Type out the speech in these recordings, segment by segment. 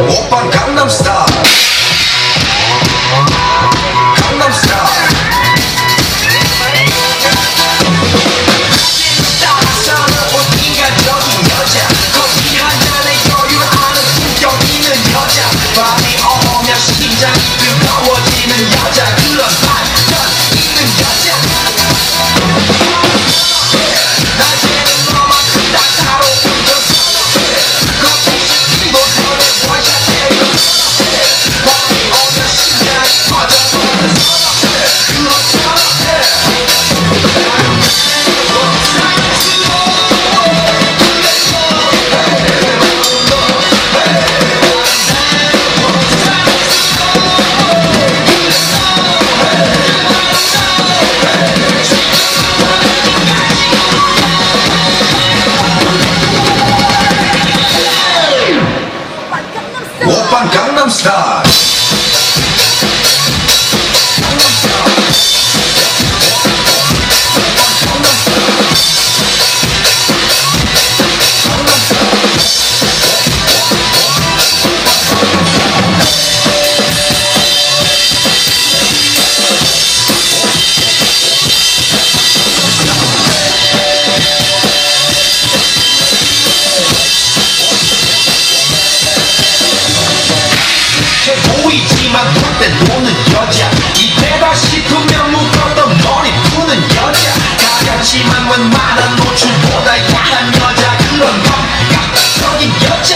오빤 강남스타일 강남스타일 따라서는 온 인간적인 여자 커피 한 잔에 여유를 아는 품격 있는 여자 밤이 오면 심장이 뜨거워지는 여자 그런 반전 있는 여자 낮에는 너만큼 따사로운 저 선호해 커피 시키고 전에 원샷 때려 밤이 오면 심장이 터져버리는 선호해 그런 선호해 오빤 강남스타일 보이지만 그때 노는 여자 이때다 싶으면 묶었던 머리 푸는 여자 가볍지만 웬만한 노출보다 야한 여자 그런 감각적인 여자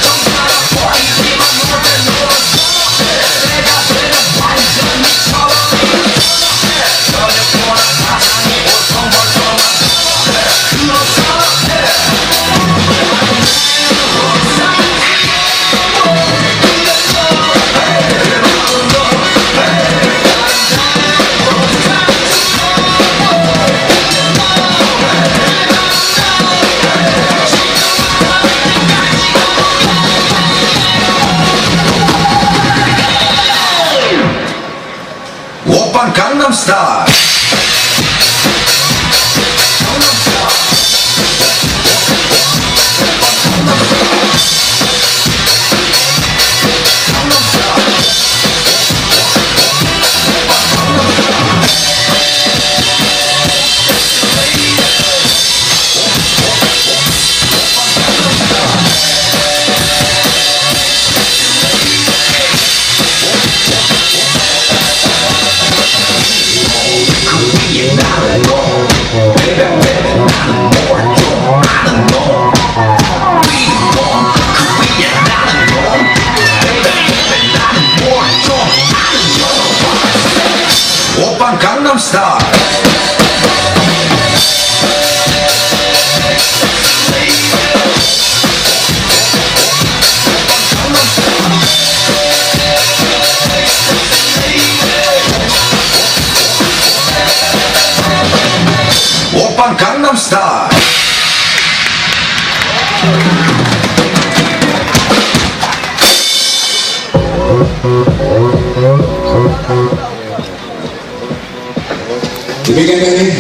정사라 보이지만 노래 노는 선호해 내가 되는 완전 미쳐버리는 선호해 저녁보다 사상이 오성벌성한 선호해 그런 선호해 오빤 강남스타일 오빤 강남스타일 오빤 강남스타일 Demikian kami